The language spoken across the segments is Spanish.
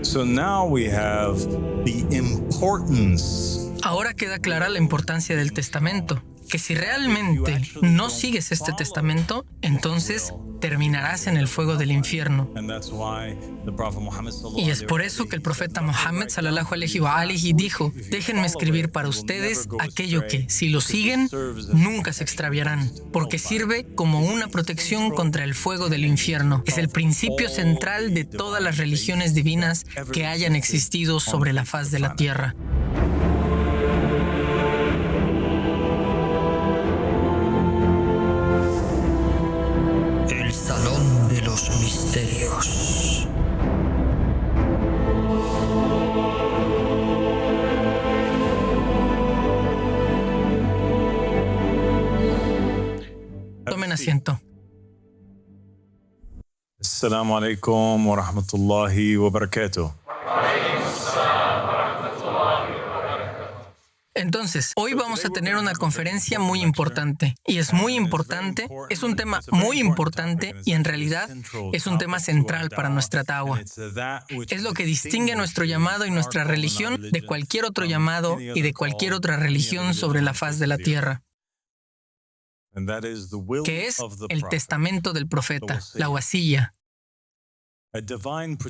So now we have the importance. Ahora queda clara la importancia del testamento, que si realmente no sigues este testamento, entonces terminarás en el fuego del infierno. Y es por eso que el profeta Muhammad sallallahu alaihi wa alihi dijo: déjenme escribir para ustedes aquello que, si lo siguen, nunca se extraviarán, porque sirve como una protección contra el fuego del infierno. Es el principio central de todas las religiones divinas que hayan existido sobre la faz de la tierra. El Salón de los Misterios. Tomen asiento. Assalamu alaikum wa rahmatullahi wa barakatuh. Entonces, hoy vamos a tener una conferencia muy importante. Y es muy importante, es un tema muy importante y en realidad es un tema central para nuestra Da'wah. Es lo que distingue nuestro llamado y nuestra religión de cualquier otro llamado y de cualquier otra religión sobre la faz de la tierra, que es el testamento del profeta, la wasiyya,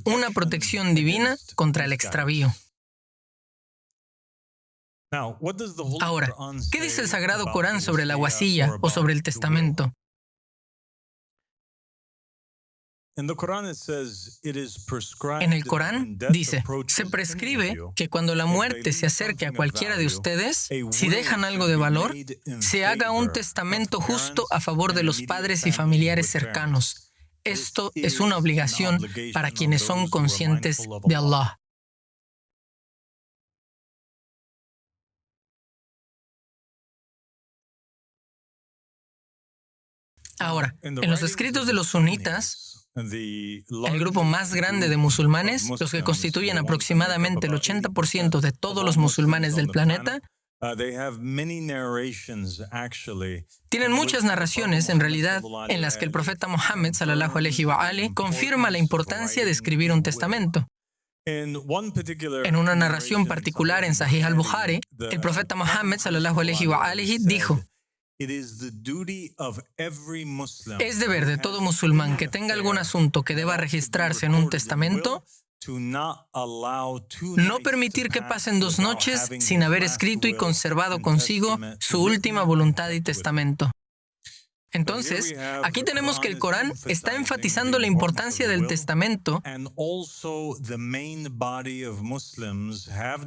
una protección divina contra el extravío. Ahora, ¿qué dice el Sagrado Corán sobre la wasiyya o sobre el testamento? En el Corán dice: se prescribe que cuando la muerte se acerque a cualquiera de ustedes, si dejan algo de valor, se haga un testamento justo a favor de los padres y familiares cercanos. Esto es una obligación para quienes son conscientes de Allah. Ahora, en los escritos de los sunitas, el grupo más grande de musulmanes, los que constituyen aproximadamente el 80% de todos los musulmanes del planeta, tienen muchas narraciones, en realidad, en las que el profeta Muhammad sallallahu alaihi wa alihi confirma la importancia de escribir un testamento. En una narración particular en Sahih al-Bukhari, el profeta Muhammad sallallahu alaihi wa alihi dijo: es deber de todo musulmán que tenga algún asunto que deba registrarse en un testamento no permitir que pasen 2 noches sin haber escrito y conservado consigo su última voluntad y testamento. Entonces, aquí tenemos que el Corán está enfatizando la importancia del testamento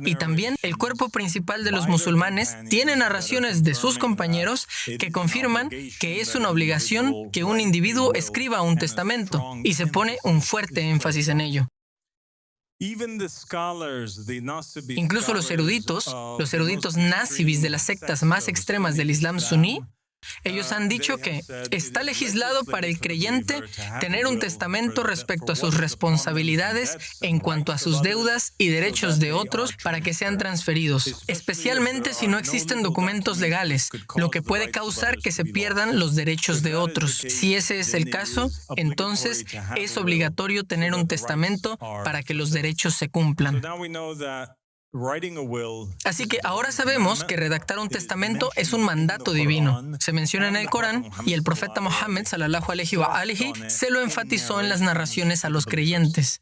y también el cuerpo principal de los musulmanes tiene narraciones de sus compañeros que confirman que es una obligación que un individuo escriba un testamento y se pone un fuerte énfasis en ello. Incluso los eruditos nazibis de las sectas más extremas del Islam suní, ellos han dicho que está legislado para el creyente tener un testamento respecto a sus responsabilidades en cuanto a sus deudas y derechos de otros para que sean transferidos, especialmente si no existen documentos legales, lo que puede causar que se pierdan los derechos de otros. Si ese es el caso, entonces es obligatorio tener un testamento para que los derechos se cumplan. Así que ahora sabemos que redactar un testamento es un mandato divino. Se menciona en el Corán y el profeta Muhammad sallallahu alaihi wa alihi se lo enfatizó en las narraciones a los creyentes.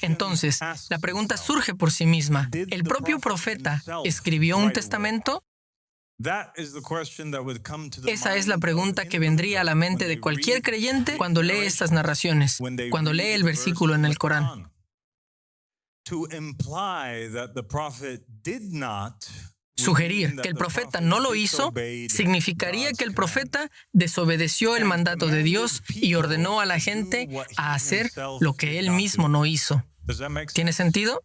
Entonces, la pregunta surge por sí misma: ¿el propio profeta escribió un testamento? Esa es la pregunta que vendría a la mente de cualquier creyente cuando lee estas narraciones, cuando lee el versículo en el Corán. Sugerir que el profeta no lo hizo significaría que el profeta desobedeció el mandato de Dios y ordenó a la gente a hacer lo que él mismo no hizo. ¿Tiene sentido?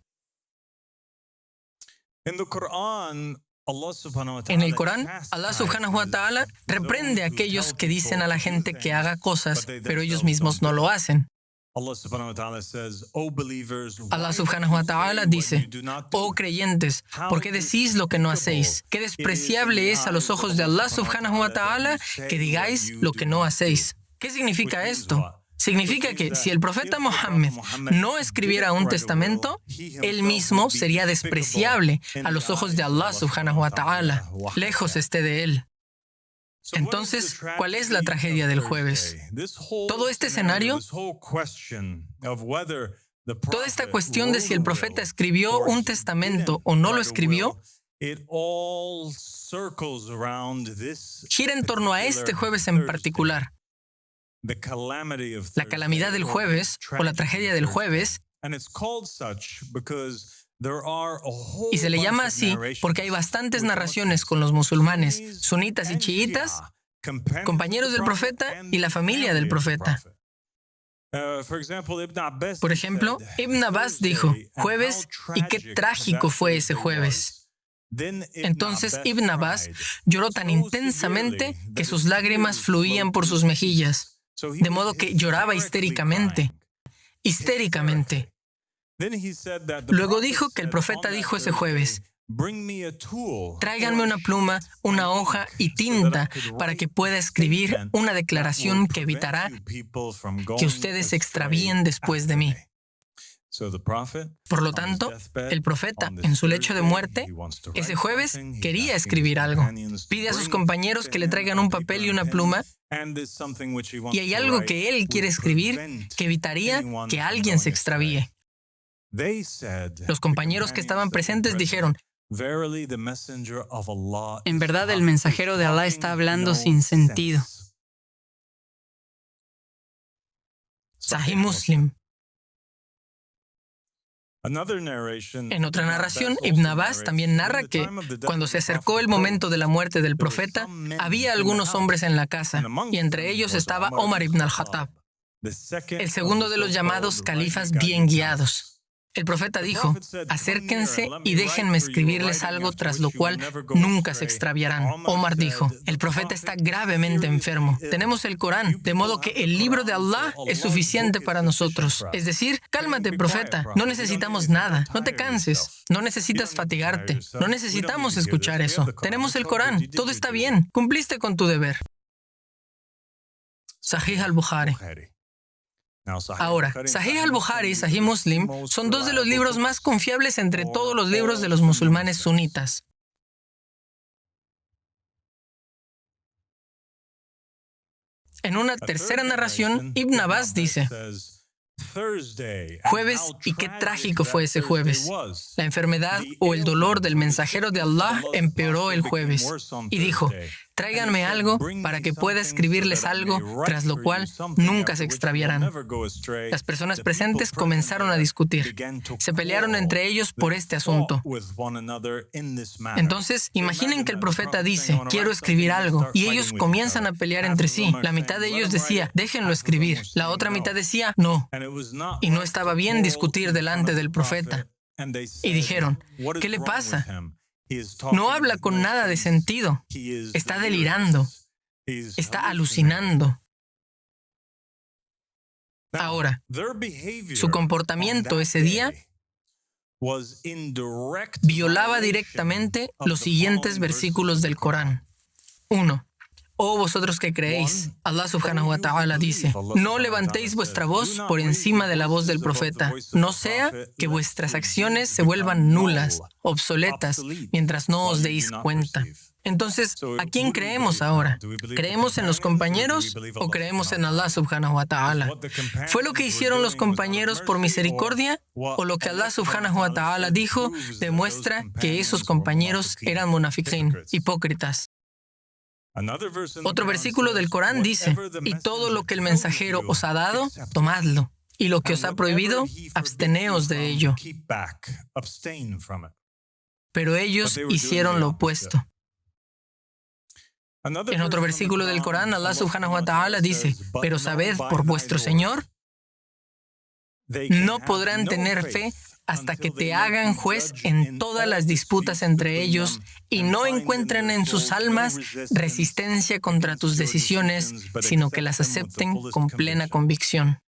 En el Corán, Allah subhanahu wa ta'ala reprende a aquellos que dicen a la gente que haga cosas, pero ellos mismos no lo hacen. Allah subhanahu wa ta'ala dice: oh creyentes, ¿por qué decís lo que no hacéis? Qué despreciable es a los ojos de Allah subhanahu wa ta'ala que digáis lo que no hacéis. ¿Qué significa esto? Significa que si el profeta Mohammed no escribiera un testamento, él mismo sería despreciable a los ojos de Allah subhanahu wa ta'ala. Lejos esté de él. Entonces, ¿cuál es la tragedia del jueves? Todo este escenario, toda esta cuestión de si el profeta escribió un testamento o no lo escribió, gira en torno a este jueves en particular. La calamidad del jueves o la tragedia del jueves, y se le llama así porque hay bastantes narraciones con los musulmanes, sunitas y chiitas, compañeros del profeta y la familia del profeta. Por ejemplo, Ibn Abbas dijo, jueves, y qué trágico fue ese jueves. Entonces Ibn Abbas lloró tan intensamente que sus lágrimas fluían por sus mejillas, de modo que lloraba histéricamente. Luego dijo que el profeta dijo ese jueves, tráiganme una pluma, una hoja y tinta para que pueda escribir una declaración que evitará que ustedes se extravíen después de mí. Por lo tanto, el profeta, en su lecho de muerte, ese jueves quería escribir algo. Pide a sus compañeros que le traigan un papel y una pluma, y hay algo que él quiere escribir que evitaría que alguien se extravíe. Los compañeros que estaban presentes dijeron, en verdad el mensajero de Allah está hablando sin sentido. Sahih Muslim. En otra narración, Ibn Abbas también narra que, cuando se acercó el momento de la muerte del profeta, había algunos hombres en la casa, y entre ellos estaba Omar ibn al-Khattab, el segundo de los llamados califas bien guiados. El profeta dijo, acérquense y déjenme escribirles algo tras lo cual nunca se extraviarán. Omar dijo, el profeta está gravemente enfermo. Tenemos el Corán, de modo que el libro de Allah es suficiente para nosotros. Es decir, cálmate, profeta, no necesitamos nada, no te canses, no necesitas fatigarte, no necesitamos escuchar eso. Tenemos el Corán, todo está bien, cumpliste con tu deber. Sahih al-Bukhari. Ahora, Sahih al-Bukhari y Sahih Muslim son dos de los libros más confiables entre todos los libros de los musulmanes sunitas. En una tercera narración, Ibn Abbas dice, jueves, y qué trágico fue ese jueves. La enfermedad o el dolor del mensajero de Allah empeoró el jueves. Y dijo, tráiganme algo para que pueda escribirles algo, tras lo cual nunca se extraviarán. Las personas presentes comenzaron a discutir. Se pelearon entre ellos por este asunto. Entonces, imaginen que el profeta dice, quiero escribir algo, y ellos comienzan a pelear entre sí. La mitad de ellos decía, déjenlo escribir. La otra mitad decía, no. Y no estaba bien discutir delante del profeta. Y dijeron, ¿qué le pasa? No habla con nada de sentido. Está delirando. Está alucinando. Ahora, su comportamiento ese día violaba directamente los siguientes versículos del Corán. 1. Oh vosotros que creéis, Allah subhanahu wa ta'ala dice, no levantéis vuestra voz por encima de la voz del profeta, no sea que vuestras acciones se vuelvan nulas, obsoletas, mientras no os deis cuenta. Entonces, ¿a quién creemos ahora? ¿Creemos en los compañeros o creemos en Allah subhanahu wa ta'ala? ¿Fue lo que hicieron los compañeros por misericordia o lo que Allah subhanahu wa ta'ala dijo demuestra que esos compañeros eran munafiqín, hipócritas? Otro versículo del Corán dice, y todo lo que el mensajero os ha dado, tomadlo, y lo que os ha prohibido, absteneos de ello. Pero ellos hicieron lo opuesto. En otro versículo del Corán, Allah subhanahu wa ta'ala dice, pero sabed por vuestro Señor, no podrán tener fe hasta que te hagan juez en todas las disputas entre ellos y no encuentren en sus almas resistencia contra tus decisiones, sino que las acepten con plena convicción.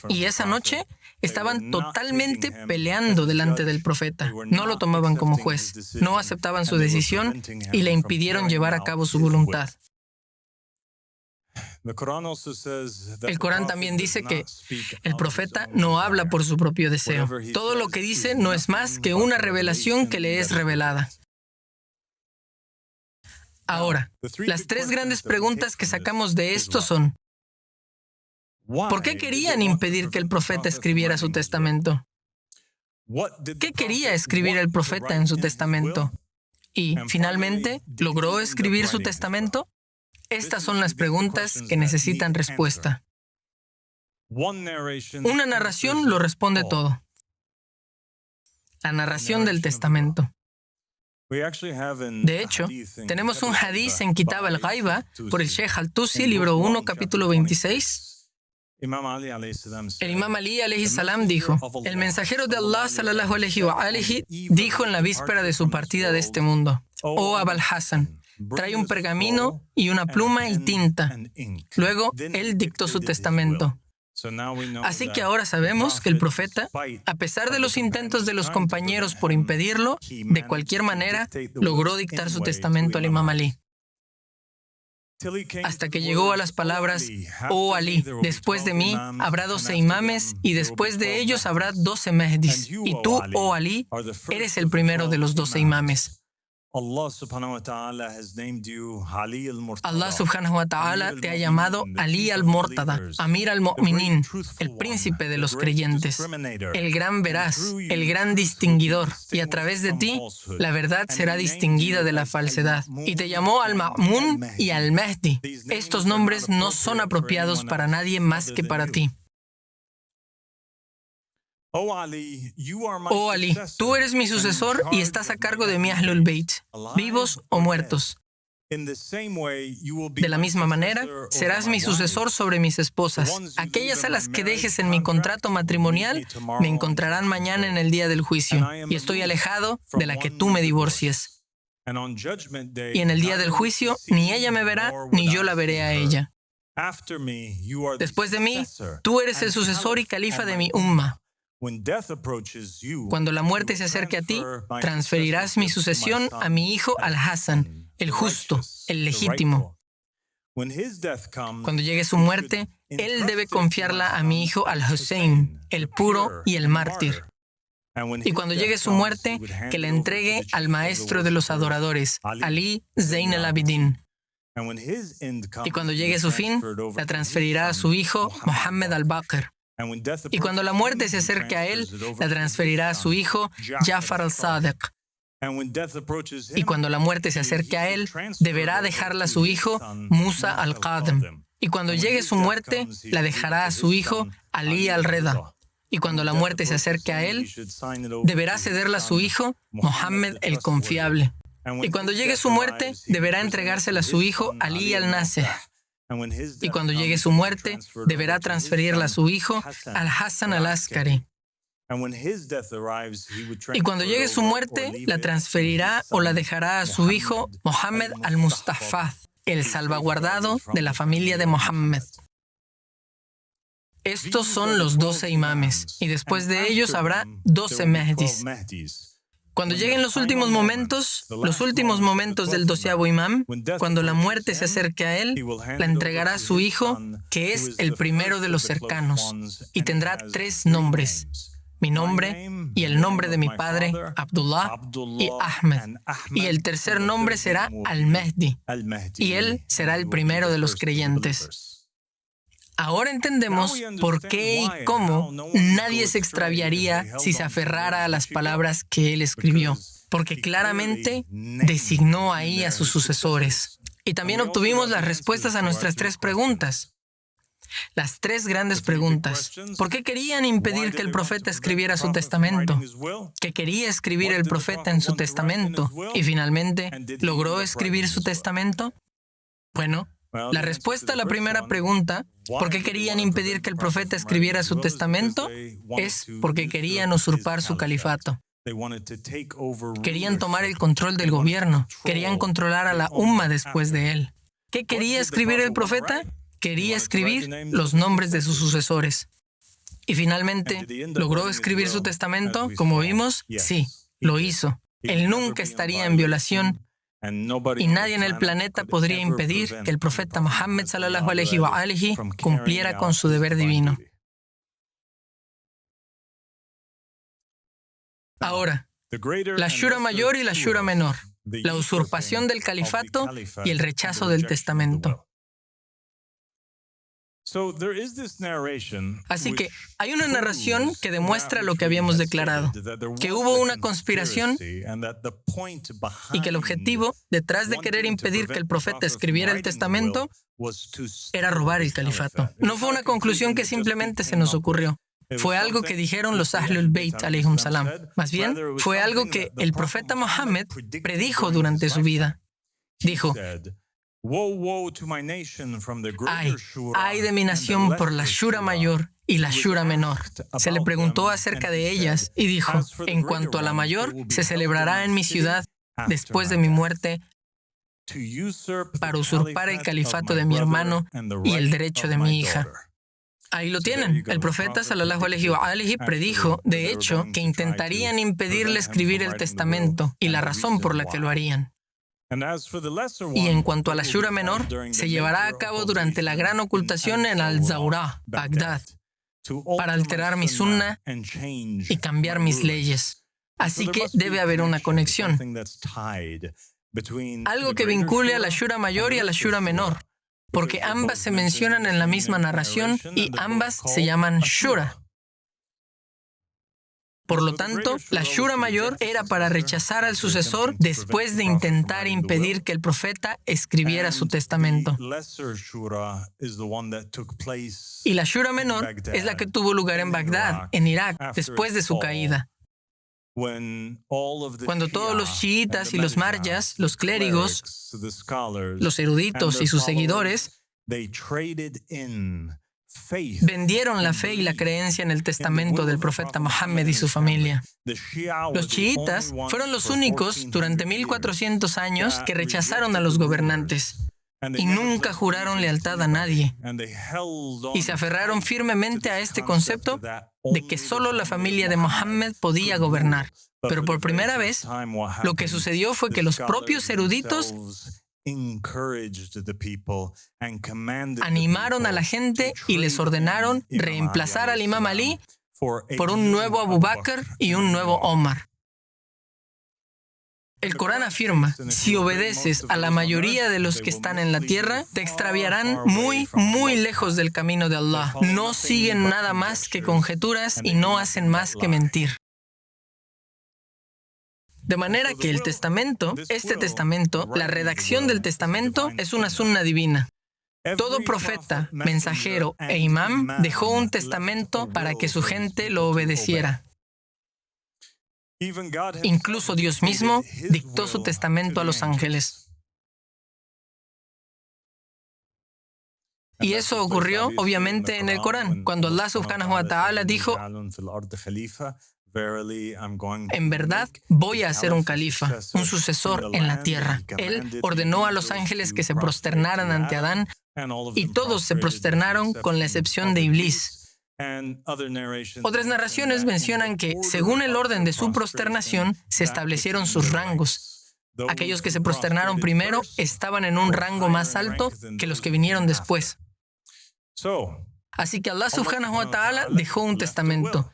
Y esa noche estaban totalmente peleando delante del profeta. No lo tomaban como juez, no aceptaban su decisión y le impidieron llevar a cabo su voluntad. El Corán también dice que el profeta no habla por su propio deseo. Todo lo que dice no es más que una revelación que le es revelada. Ahora, las tres grandes preguntas que sacamos de esto son: ¿por qué querían impedir que el profeta escribiera su testamento? ¿Qué quería escribir el profeta en su testamento? Y, finalmente, ¿logró escribir su testamento? Estas son las preguntas que necesitan respuesta. Una narración lo responde todo. La narración del testamento. De hecho, tenemos un hadiz en Kitab al-Ghaiba por el Sheikh al-Tusi, libro 1, capítulo 26. El Imam Ali alayhi salam dijo: el mensajero de Allah sallallahu alayhi wa alihi dijo en la víspera de su partida de este mundo: oh Abul Hassan, trae un pergamino y una pluma y tinta. Luego, él dictó su testamento. Así que ahora sabemos que el profeta, a pesar de los intentos de los compañeros por impedirlo, de cualquier manera, logró dictar su testamento al Imam Ali. Hasta que llegó a las palabras: oh Ali, después de mí habrá 12 imames y después de ellos habrá 12 Mehdis. Y tú, oh Ali, eres el primero de los 12 imames. Allah subhanahu wa ta'ala te ha llamado Ali al-Murtada, Amir al-Mu'minin, el príncipe de los creyentes, el gran veraz, el gran distinguidor, y a través de ti la verdad será distinguida de la falsedad. Y te llamó al-Ma'mun y al-Mahdi. Estos nombres no son apropiados para nadie más que para ti. Oh Ali, tú eres mi sucesor y estás a cargo de mi Ahlul Bayt, vivos o muertos. De la misma manera, serás mi sucesor sobre mis esposas. Aquellas a las que dejes en mi contrato matrimonial me encontrarán mañana en el día del juicio, y estoy alejado de la que tú me divorcies. Y en el día del juicio, ni ella me verá, ni yo la veré a ella. Después de mí, tú eres el sucesor y califa de mi umma. Cuando la muerte se acerque a ti, transferirás mi sucesión a mi hijo Al-Hassan, el justo, el legítimo. Cuando llegue su muerte, él debe confiarla a mi hijo Al-Hussein, el puro y el mártir. Y cuando llegue su muerte, que la entregue al maestro de los adoradores, Ali Zayn al-Abidin. Y cuando llegue su fin, la transferirá a su hijo Muhammad al-Baqir. Y cuando la muerte se acerque a él, la transferirá a su hijo Jafar al-Sadiq. Y cuando la muerte se acerque a él, deberá dejarla a su hijo Musa al-Qadim. Y cuando llegue su muerte, la dejará a su hijo Ali al-Reda. Y cuando la muerte se acerque a él, deberá cederla a su hijo Muhammad el Confiable. Y cuando llegue su muerte, deberá entregársela a su hijo Ali al-Nasih. Y cuando llegue su muerte, deberá transferirla a su hijo Al-Hassan al-Askari. Y cuando llegue su muerte, la transferirá o la dejará a su hijo Muhammad al-Mustahfaz, el salvaguardado de la familia de Muhammad. Estos son los 12 imames, y después de ellos habrá 12 Mehdis. Cuando lleguen los últimos momentos del 12avo imam, cuando la muerte se acerque a él, la entregará a su hijo, que es el primero de los cercanos, y tendrá 3 nombres: mi nombre y el nombre de mi padre, Abdullah y Ahmed. Y el tercer nombre será Al-Mahdi, y él será el primero de los creyentes. Ahora entendemos por qué y cómo nadie se extraviaría si se aferrara a las palabras que él escribió, porque claramente designó ahí a sus sucesores. Y también obtuvimos las respuestas a nuestras 3 preguntas. Las 3 grandes preguntas. ¿Por qué querían impedir que el profeta escribiera su testamento? ¿Qué quería escribir el profeta en su testamento? Y finalmente, ¿logró escribir su testamento? Bueno, la respuesta a la primera pregunta, ¿por qué querían impedir que el profeta escribiera su testamento?, es porque querían usurpar su califato. Querían tomar el control del gobierno. Querían controlar a la umma después de él. ¿Qué quería escribir el profeta? Quería escribir los nombres de sus sucesores. Y finalmente, ¿logró escribir su testamento? Como vimos, sí, lo hizo. Él nunca estaría en violación y nadie en el planeta podría impedir que el profeta Muhammad sallallahu alaihi wa alihi cumpliera con su deber divino. Ahora, la Shura mayor y la Shura menor, la usurpación del califato y el rechazo del testamento. Así que hay una narración que demuestra lo que habíamos declarado, que hubo una conspiración y que el objetivo, detrás de querer impedir que el profeta escribiera el testamento, era robar el califato. No fue una conclusión que simplemente se nos ocurrió. Fue algo que dijeron los Ahlul Bayt alayhum salam. Más bien, fue algo que el profeta Muhammad predijo durante su vida. Dijo: ay de mi nación por la Shura mayor y la Shura menor. Se le preguntó acerca de ellas y dijo: en cuanto a la mayor, se celebrará en mi ciudad después de mi muerte para usurpar el califato de mi hermano y el derecho de mi hija. Ahí lo tienen. El profeta sallallahu alaihi wa alihi predijo, de hecho, que intentarían impedirle escribir el testamento y la razón por la que lo harían. Y en cuanto a la Shura menor, se llevará a cabo durante la gran ocultación en Al-Zawra, Bagdad, para alterar mi sunna y cambiar mis leyes. Así que debe haber una conexión. Algo que vincule a la Shura mayor y a la Shura menor, porque ambas se mencionan en la misma narración y ambas se llaman Shura. Por lo tanto, la Shura mayor era para rechazar al sucesor después de intentar impedir que el profeta escribiera su testamento. Y la Shura menor es la que tuvo lugar en Bagdad, en Irak, después de su caída. Cuando todos los chiitas y los marjas, los clérigos, los eruditos y sus seguidores vendieron la fe y la creencia en el testamento del profeta Muhammad y su familia. Los chiitas fueron los únicos durante 1400 años que rechazaron a los gobernantes y nunca juraron lealtad a nadie. Y se aferraron firmemente a este concepto de que solo la familia de Muhammad podía gobernar. Pero por primera vez, lo que sucedió fue que los propios eruditos animaron a la gente y les ordenaron reemplazar al Imam Ali por un nuevo Abu Bakr y un nuevo Omar. El Corán afirma: si obedeces a la mayoría de los que están en la tierra, te extraviarán muy, muy lejos del camino de Allah. No siguen nada más que conjeturas y no hacen más que mentir. De manera que este testamento, la redacción del testamento, es una sunna divina. Todo profeta, mensajero e imam dejó un testamento para que su gente lo obedeciera. Incluso Dios mismo dictó su testamento a los ángeles. Y eso ocurrió, obviamente, en el Corán, cuando Allah subhanahu wa ta'ala dijo: en verdad, voy a hacer un califa, un sucesor en la tierra. Él ordenó a los ángeles que se prosternaran ante Adán, y todos se prosternaron con la excepción de Iblis. Otras narraciones mencionan que, según el orden de su prosternación, se establecieron sus rangos. Aquellos que se prosternaron primero estaban en un rango más alto que los que vinieron después. Así que Allah subhanahu wa ta'ala dejó un testamento.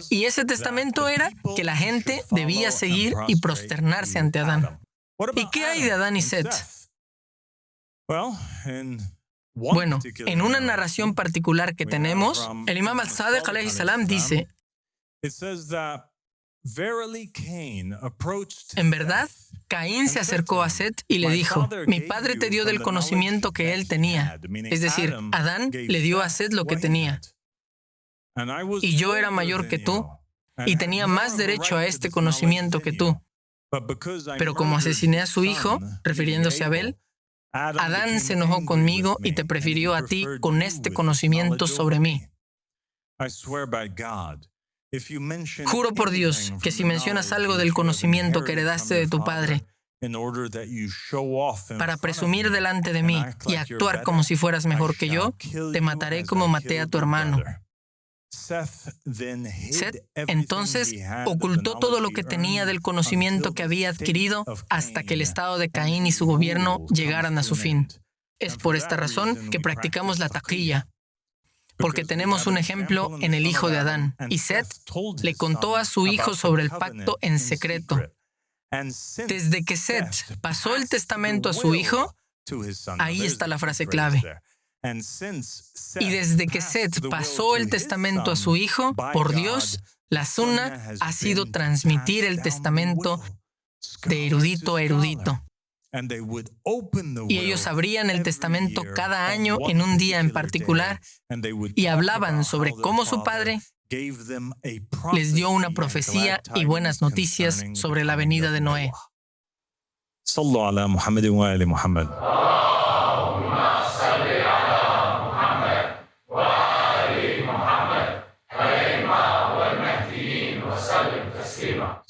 Y ese testamento era que la gente debía seguir y prosternarse ante Adán. ¿Y qué hay de Adán y Set? Bueno, en una narración particular que tenemos, el Imam al-Sadiq alayhi salam dice: en verdad, Caín se acercó a Set y le dijo: mi padre te dio del conocimiento que él tenía. Es decir, Adán le dio a Set lo que tenía. Y yo era mayor que tú y tenía más derecho a este conocimiento que tú. Pero como asesiné a su hijo, refiriéndose a Abel, Adán se enojó conmigo y te prefirió a ti con este conocimiento sobre mí. Juro por Dios que si mencionas algo del conocimiento que heredaste de tu padre para presumir delante de mí y actuar como si fueras mejor que yo, te mataré como maté a tu hermano. Seth entonces ocultó todo lo que tenía del conocimiento que había adquirido hasta que el estado de Caín y su gobierno llegaran a su fin. Es por esta razón que practicamos la taqiyya, porque tenemos un ejemplo en el hijo de Adán. Y Seth le contó a su hijo sobre el pacto en secreto. Desde que Seth pasó el testamento a su hijo, ahí está la frase clave. Y desde que Seth pasó el testamento a su hijo, por Dios, la sunna ha sido transmitir el testamento de erudito a erudito. Y ellos abrían el testamento cada año en un día en particular y hablaban sobre cómo su padre les dio una profecía y buenas noticias sobre la venida de Noé. Sallu ala Muhammad wa ali Muhammad.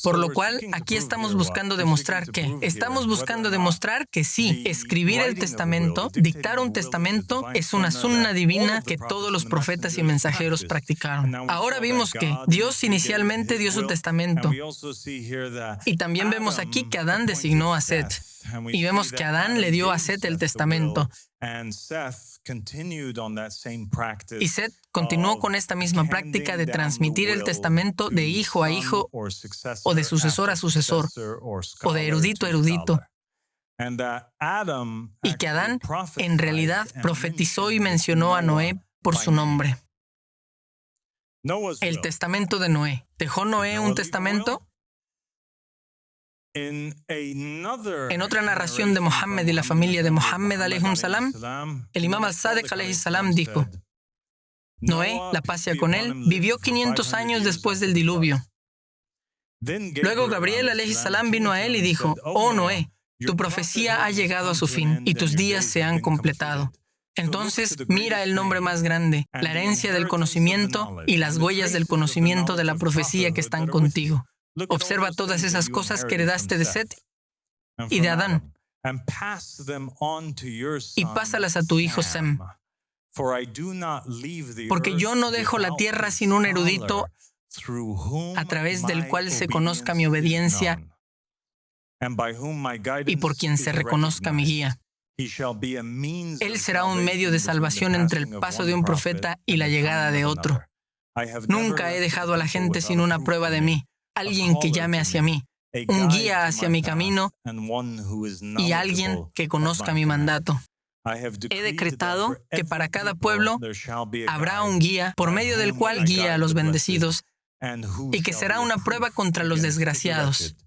Por lo cual, aquí estamos buscando demostrar que sí, escribir el testamento, dictar un testamento, es una sunna divina que todos los profetas y mensajeros practicaron. Ahora vimos que Dios inicialmente dio su testamento. Y también vemos aquí que Adán designó a Seth. Y vemos que Adán le dio a Seth el testamento. Y Seth continuó con esta misma práctica de transmitir el testamento de hijo a hijo, o de sucesor a sucesor, o de erudito a erudito. Y que Adán, en realidad, profetizó y mencionó a Noé por su nombre. El testamento de Noé. ¿Dejó Noé un testamento? En otra narración de Mohammed y la familia de Mohammed alayhim salam, el imam al-Sadiq alayhi salam dijo: Noé, la paz sea con él, vivió 500 años después del diluvio. Luego Gabriel alayhi salam vino a él y dijo: Oh Noé, tu profecía ha llegado a su fin y tus días se han completado. Entonces mira el nombre más grande, la herencia del conocimiento y las huellas del conocimiento de la profecía que están contigo. Observa todas esas cosas que heredaste de Seth y de Adán y pásalas a tu hijo Sem. Porque yo no dejo la tierra sin un erudito a través del cual se conozca mi obediencia y por quien se reconozca mi guía. Él será un medio de salvación entre el paso de un profeta y la llegada de otro. Nunca he dejado a la gente sin una prueba de mí. Alguien que llame hacia mí, un guía hacia mi camino y alguien que conozca mi mandato. He decretado que para cada pueblo habrá un guía por medio del cual guía a los bendecidos y que será una prueba contra los desgraciados.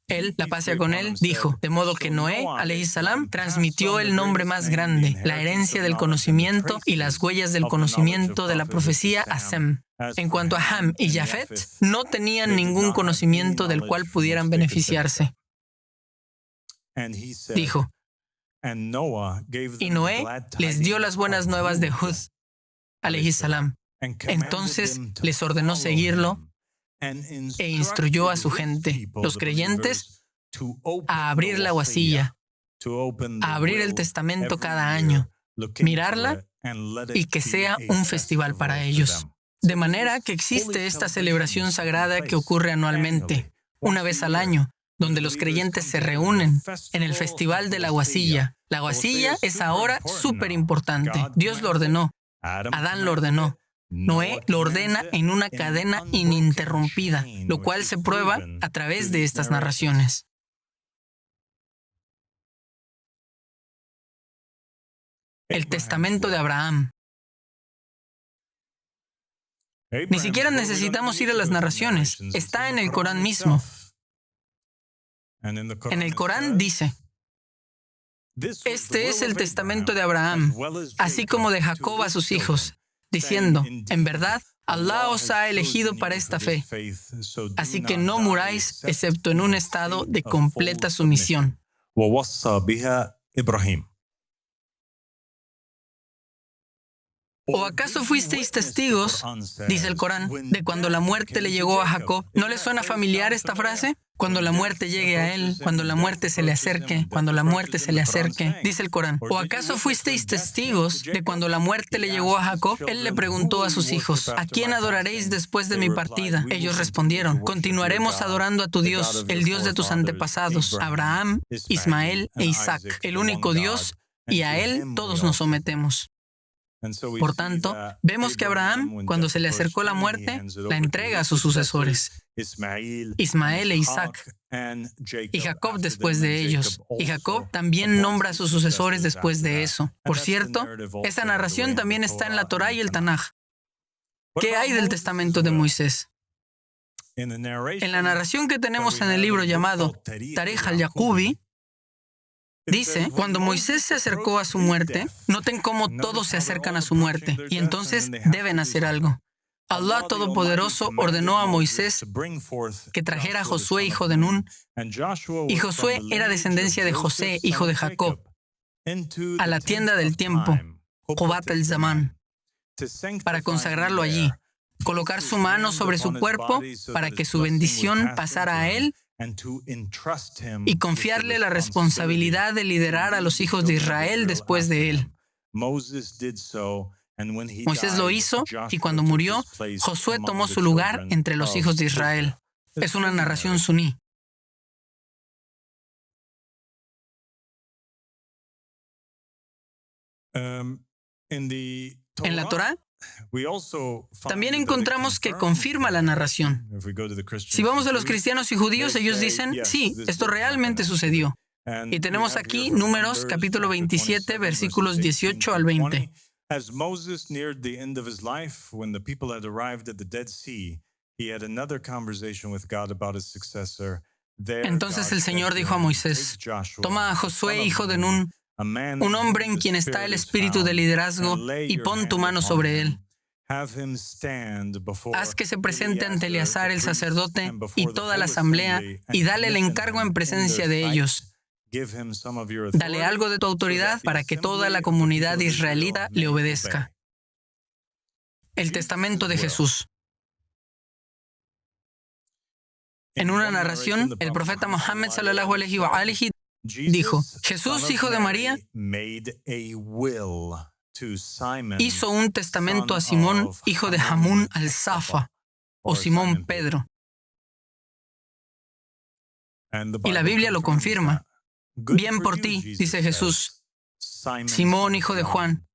Él, la paz sea con él, dijo, de modo que Noé, alayhi salam, transmitió el nombre más grande, la herencia del conocimiento y las huellas del conocimiento de la profecía a Sem. En cuanto a Ham y Jafet, no tenían ningún conocimiento del cual pudieran beneficiarse. Dijo, y Noé les dio las buenas nuevas de Hud, alayhi salam. Entonces les ordenó seguirlo e instruyó a su gente, los creyentes, a abrir la huasilla, a abrir el testamento cada año, mirarla y que sea un festival para ellos. De manera que existe esta celebración sagrada que ocurre anualmente, una vez al año, donde los creyentes se reúnen en el festival de la huasilla. La huasilla es ahora súper importante. Dios lo ordenó, Adán lo ordenó. Noé lo ordena en una cadena ininterrumpida, lo cual se prueba a través de estas narraciones. El testamento de Abraham. Ni siquiera necesitamos ir a las narraciones. Está en el Corán mismo. En el Corán dice: este es el testamento de Abraham, así como de Jacob a sus hijos, diciendo, en verdad, Allah os ha elegido para esta fe, así que no muráis excepto en un estado de completa sumisión. ¿O acaso fuisteis testigos, dice el Corán, de cuando la muerte le llegó a Jacob? ¿No le suena familiar esta frase? Cuando la muerte llegue a él, cuando la muerte se le acerque, cuando la muerte se le acerque, dice el Corán. ¿O acaso fuisteis testigos de cuando la muerte le llegó a Jacob? Él le preguntó a sus hijos, ¿a quién adoraréis después de mi partida? Ellos respondieron, continuaremos adorando a tu Dios, el Dios de tus antepasados, Abraham, Ismael e Isaac, el único Dios, y a él todos nos sometemos. Por tanto, vemos que Abraham, cuando se le acercó la muerte, la entrega a sus sucesores, Ismael e Isaac, y Jacob después de ellos. Y Jacob también nombra a sus sucesores después de eso. Por cierto, esa narración también está en la Torá y el Tanaj. ¿Qué hay del testamento de Moisés? En la narración que tenemos en el libro llamado Tarej al-Yaqubi, dice, cuando Moisés se acercó a su muerte, noten cómo todos se acercan a su muerte, y entonces deben hacer algo. Allah Todopoderoso ordenó a Moisés que trajera a Josué, hijo de Nun, y Josué era descendencia de José, hijo de Jacob, a la tienda del tiempo, Jobat el-Zaman, para consagrarlo allí, colocar su mano sobre su cuerpo para que su bendición pasara a él y confiarle la responsabilidad de liderar a los hijos de Israel después de él. Moisés lo hizo y cuando murió, Josué tomó su lugar entre los hijos de Israel. Es una narración suní. En la Torá, también encontramos que confirma la narración. Si vamos a los cristianos y judíos, ellos dicen, sí, esto realmente sucedió. Y tenemos aquí Números, capítulo 27, versículos 18 al 20. As Moses neared the end of his life, when the people had arrived at the Dead Sea, he had another conversation with God about his successor. Entonces el Señor dijo a Moisés, toma a Josué, hijo de Nun, un hombre en quien está el espíritu de liderazgo, y pon tu mano sobre él. Haz que se presente ante Eleazar el sacerdote y toda la asamblea, y dale el encargo en presencia de ellos. Dale algo de tu autoridad para que toda la comunidad israelita le obedezca. El testamento de Jesús. En una narración, el profeta Muhammad sallallahu alaihi wa alihi dijo, Jesús, hijo de María, hizo un testamento a Simón, hijo de Hamún al-Safa, o Simón Pedro. Y la Biblia lo confirma. Bien por ti, dice Jesús, Simón, hijo de Juan,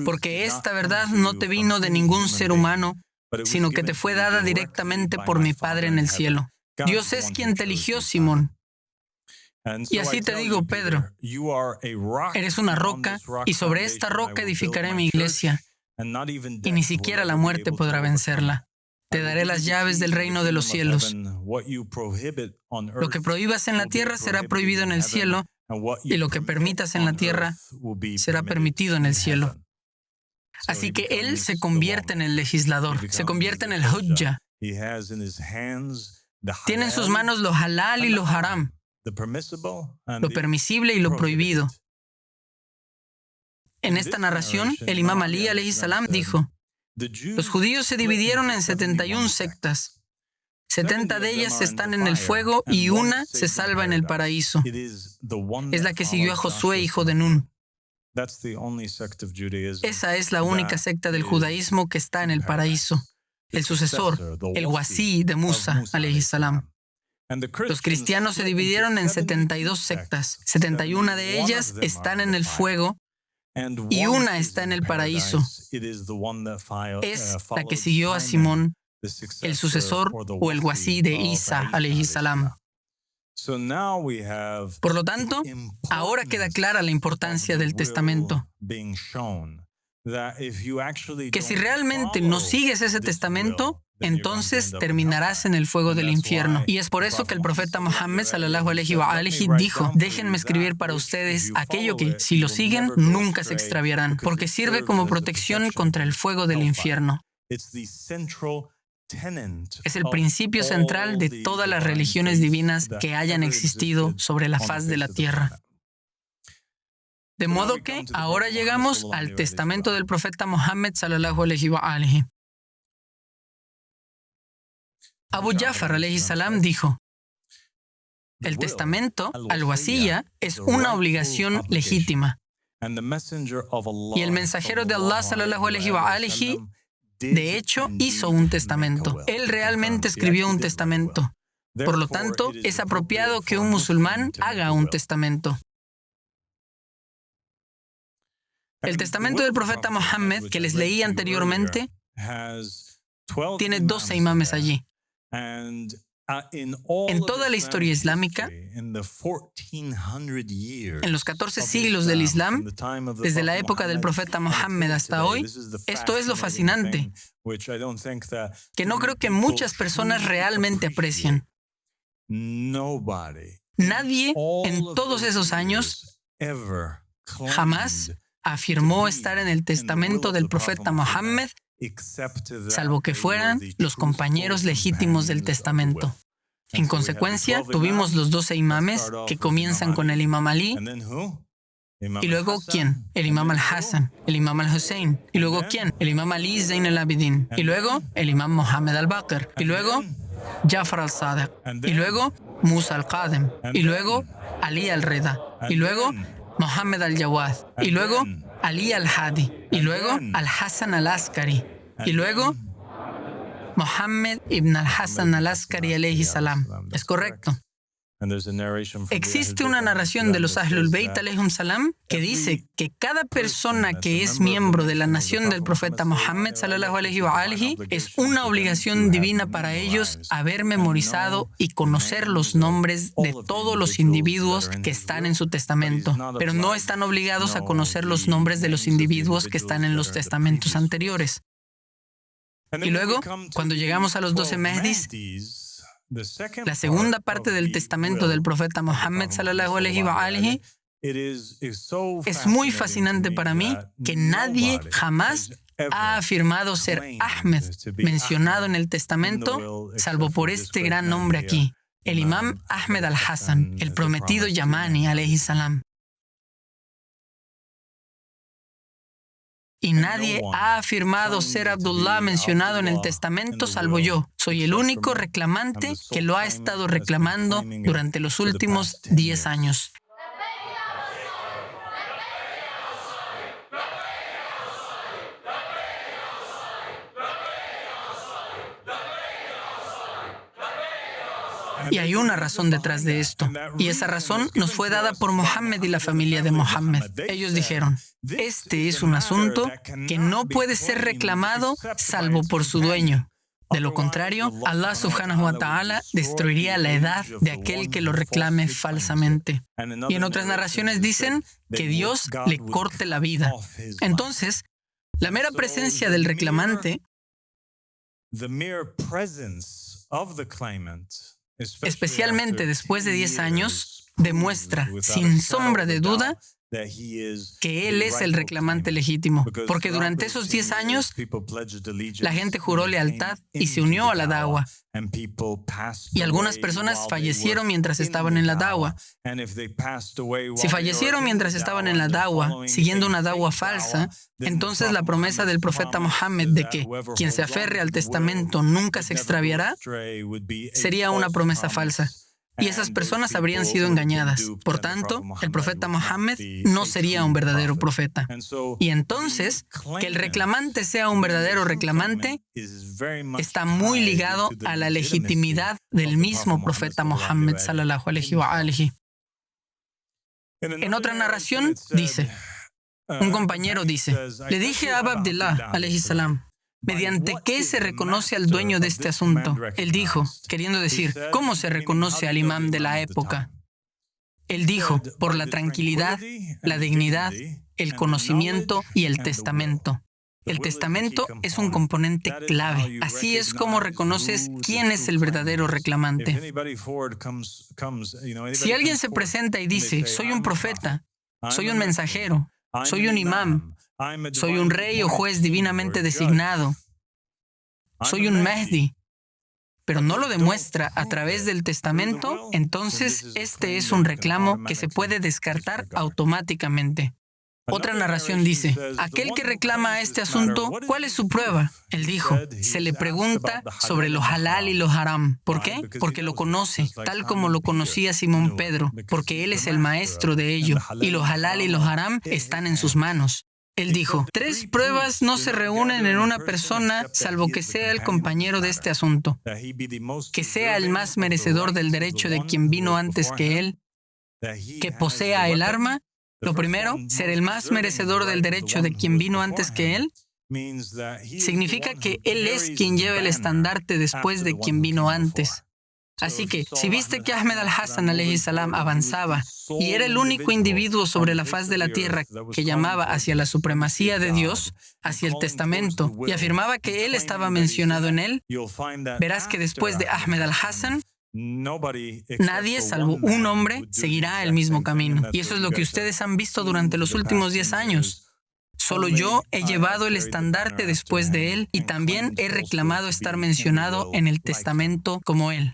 porque esta verdad no te vino de ningún ser humano, sino que te fue dada directamente por mi Padre en el cielo. Dios es quien te eligió, Simón. Y así te digo, Pedro, eres una roca, y sobre esta roca edificaré mi iglesia, y ni siquiera la muerte podrá vencerla. Te daré las llaves del reino de los cielos. Lo que prohíbas en la tierra será prohibido en el cielo, y lo que permitas en la tierra será permitido en el cielo. Así que él se convierte en el legislador, se convierte en el hujja. Tiene en sus manos lo halal y lo haram, lo permisible y lo prohibido. En esta narración, el imam Ali alayhi salam dijo, los judíos se dividieron en 71 sectas. 70 de ellas están en el fuego y una se salva en el paraíso. Es la que siguió a Josué, hijo de Nun. Esa es la única secta del judaísmo que está en el paraíso. El sucesor, el Wasi de Musa, alayhi salam. Los cristianos se dividieron en 72 sectas. 71 de ellas están en el fuego y una está en el paraíso. Es la que siguió a Simón, el sucesor o el Wasi de Isa, alayhi salam. Por lo tanto, ahora queda clara la importancia del testamento. Que si realmente no sigues ese testamento, entonces terminarás en el fuego del infierno. Y es por eso que el profeta Muhammad sallallahu alaihi wa alihi dijo, déjenme escribir para ustedes aquello que, si lo siguen, nunca se extraviarán, porque sirve como protección contra el fuego del infierno. Es el principio central de todas las religiones divinas que hayan existido sobre la faz de la tierra. De modo que ahora llegamos al testamento del profeta Muhammad sallallahu alaihi wa alihi. Abu Ja'far alayhi salam dijo, El testamento, al-wasiyya, es una obligación legítima. Y el mensajero de Allah, sallallahu alaihi wa alihi, de hecho, hizo un testamento. Él realmente escribió un testamento. Por lo tanto, es apropiado que un musulmán haga un testamento. El testamento del profeta Mohammed, que les leí anteriormente, tiene 12 imames allí. En toda la historia islámica, en los 14 siglos del Islam, desde la época del profeta Mohammed hasta hoy, esto es lo fascinante, que no creo que muchas personas realmente aprecian. Nadie en todos esos años jamás afirmó estar en el testamento del profeta Mohammed, salvo que fueran los compañeros legítimos del testamento. En consecuencia, tuvimos los 12 imames que comienzan con el imam Ali, y luego ¿quién? El imam al-Hassan, el imam al-Hussein, y luego ¿quién? El imam Ali Zain al-Abidin, y luego el imam Mohammed al-Baqir, y luego Jafar al-Sadiq, y luego Musa al-Qadem, y luego Ali al-Rida, y luego Mohammed al-Jawad, y luego Ali al-Hadi, y luego al-Hassan al-Askari, y luego Mohammed ibn al-Hassan al-Askari alayhi salam. Es correcto. Existe una narración de los Ahlul Bayt alayhim salam que dice que cada persona que es miembro de la nación del profeta Mohammed sallallahu alaihi wa alihi es una obligación divina para ellos haber memorizado y conocer los nombres de todos los individuos que están en su testamento, pero no están obligados a conocer los nombres de los individuos que están en los testamentos anteriores. Y luego, cuando llegamos a los 12 Mehdis, la segunda parte del testamento del profeta Mohammed sallallahu alaihi wa alihi es muy fascinante para mí que nadie jamás ha afirmado ser Ahmed mencionado en el testamento, salvo por este gran nombre aquí, el imam Ahmed al-Hassan, el prometido Yamani alayhi salam. Y nadie ha afirmado ser Abdullah mencionado en el testamento salvo yo. Soy el único reclamante que lo ha estado reclamando durante los últimos 10 años. Y hay una razón detrás de esto. Y esa razón nos fue dada por Mohammed y la familia de Mohammed. Ellos dijeron, este es un asunto que no puede ser reclamado salvo por su dueño. De lo contrario, Allah subhanahu wa ta'ala destruiría la edad de aquel que lo reclame falsamente. Y en otras narraciones dicen que Dios le corte la vida. Entonces, la mera presencia del reclamante, especialmente después de 10 años, demuestra sin sombra de duda que él es el reclamante legítimo, porque durante esos 10 años la gente juró lealtad y se unió a la da'wa, y algunas personas fallecieron mientras estaban en la da'wa. Si fallecieron mientras estaban en la da'wa, siguiendo una da'wa falsa, entonces la promesa del profeta Mohammed de que quien se aferre al testamento nunca se extraviará sería una promesa falsa. Y esas personas habrían sido engañadas. Por tanto, el profeta Mohammed no sería un verdadero profeta. Y entonces, que el reclamante sea un verdadero reclamante está muy ligado a la legitimidad del mismo profeta Mohammed sallallahu alaihi wa alihi. En otra narración dice, un compañero dice, le dije a Abu Abdillah alayhi salam, ¿mediante qué se reconoce al dueño de este asunto? Él dijo, queriendo decir, ¿cómo se reconoce al imam de la época? Él dijo, por la tranquilidad, la dignidad, el conocimiento y el testamento. El testamento es un componente clave. Así es como reconoces quién es el verdadero reclamante. Si alguien se presenta y dice, soy un profeta, soy un mensajero, soy un imam, soy un rey o juez divinamente designado, soy un Mahdi, pero no lo demuestra a través del testamento, entonces este es un reclamo que se puede descartar automáticamente. Otra narración dice, aquel que reclama a este asunto, ¿cuál es su prueba? Él dijo, se le pregunta sobre lo halal y lo haram. ¿Por qué? Porque lo conoce, tal como lo conocía Simón Pedro, porque él es el maestro de ello, y lo halal y lo haram están en sus manos. Él dijo, 3 pruebas no se reúnen en una persona salvo que sea el compañero de este asunto, que sea el más merecedor del derecho de quien vino antes que él, que posea el arma. Lo primero, ser el más merecedor del derecho de quien vino antes que él, significa que él es quien lleva el estandarte después de quien vino antes. Así que, si viste que Ahmed al-Hassan alayhi salam avanzaba y era el único individuo sobre la faz de la tierra que llamaba hacia la supremacía de Dios, hacia el testamento, y afirmaba que él estaba mencionado en él, verás que después de Ahmed al-Hassan, nadie, salvo un hombre, seguirá el mismo camino. Y eso es lo que ustedes han visto durante los últimos 10 años. Solo yo he llevado el estandarte después de él y también he reclamado estar mencionado en el testamento como él.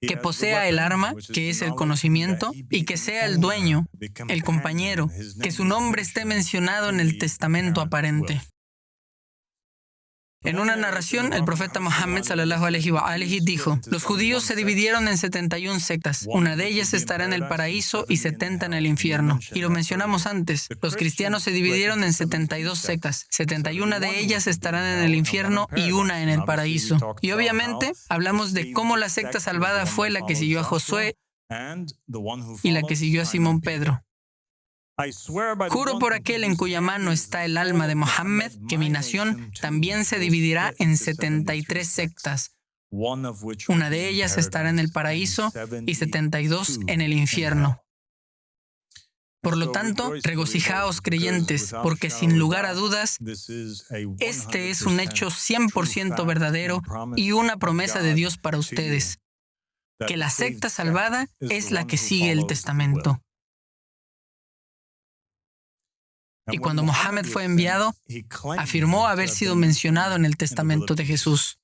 Que posea el arma, que es el conocimiento, y que sea el dueño, el compañero, que su nombre esté mencionado en el testamento aparente. En una narración, el profeta Muhammad sallallahu alaihi wa alihi dijo, los judíos se dividieron en 71 sectas. Una de ellas estará en el paraíso y 70 en el infierno. Y lo mencionamos antes. Los cristianos se dividieron en 72 sectas. 71 de ellas estarán en el infierno y una en el paraíso. Y obviamente, hablamos de cómo la secta salvada fue la que siguió a Josué y la que siguió a Simón Pedro. Juro por aquel en cuya mano está el alma de Mohammed, que mi nación también se dividirá en 73 sectas. Una de ellas estará en el paraíso y 72 en el infierno. Por lo tanto, regocijaos creyentes, porque sin lugar a dudas, este es un hecho 100% verdadero y una promesa de Dios para ustedes, que la secta salvada es la que sigue el testamento. Y cuando Mohammed fue enviado, afirmó haber sido mencionado en el testamento de Jesús.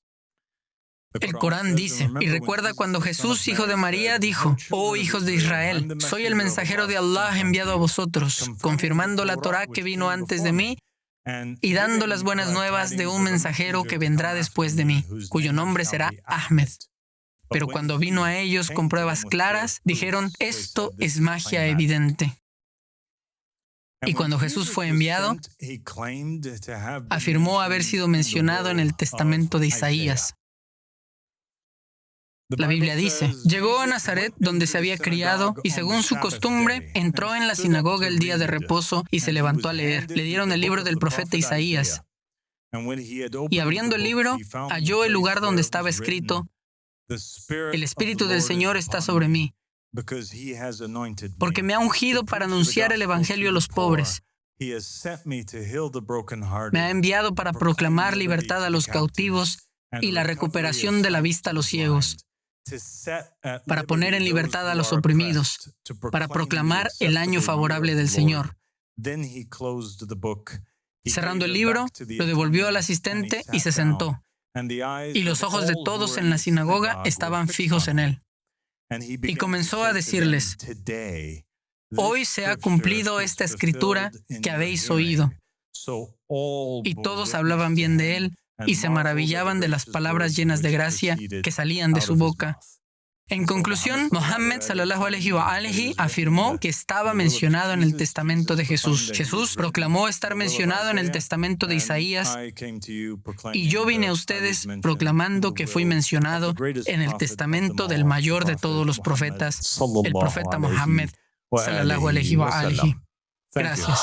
El Corán dice, y recuerda cuando Jesús, hijo de María, dijo, «Oh hijos de Israel, soy el mensajero de Allah enviado a vosotros, confirmando la Torá que vino antes de mí y dando las buenas nuevas de un mensajero que vendrá después de mí, cuyo nombre será Ahmed». Pero cuando vino a ellos con pruebas claras, dijeron, «Esto es magia evidente». Y cuando Jesús fue enviado, afirmó haber sido mencionado en el testamento de Isaías. La Biblia dice, llegó a Nazaret, donde se había criado, y según su costumbre, entró en la sinagoga el día de reposo y se levantó a leer. Le dieron el libro del profeta Isaías. Y abriendo el libro, halló el lugar donde estaba escrito, «El Espíritu del Señor está sobre mí, porque me ha ungido para anunciar el Evangelio a los pobres. Me ha enviado para proclamar libertad a los cautivos y la recuperación de la vista a los ciegos, para poner en libertad a los oprimidos, para proclamar el año favorable del Señor». Cerrando el libro, lo devolvió al asistente y se sentó. Y los ojos de todos en la sinagoga estaban fijos en él. Y comenzó a decirles, «Hoy se ha cumplido esta escritura que habéis oído». Y todos hablaban bien de él y se maravillaban de las palabras llenas de gracia que salían de su boca. En conclusión, Mohammed sallallahu alaihi wa alihi afirmó que estaba mencionado en el testamento de Jesús. Jesús proclamó estar mencionado en el testamento de Isaías, y yo vine a ustedes proclamando que fui mencionado en el testamento del mayor de todos los profetas, el profeta Mohammed sallallahu alaihi wa alihi. Gracias.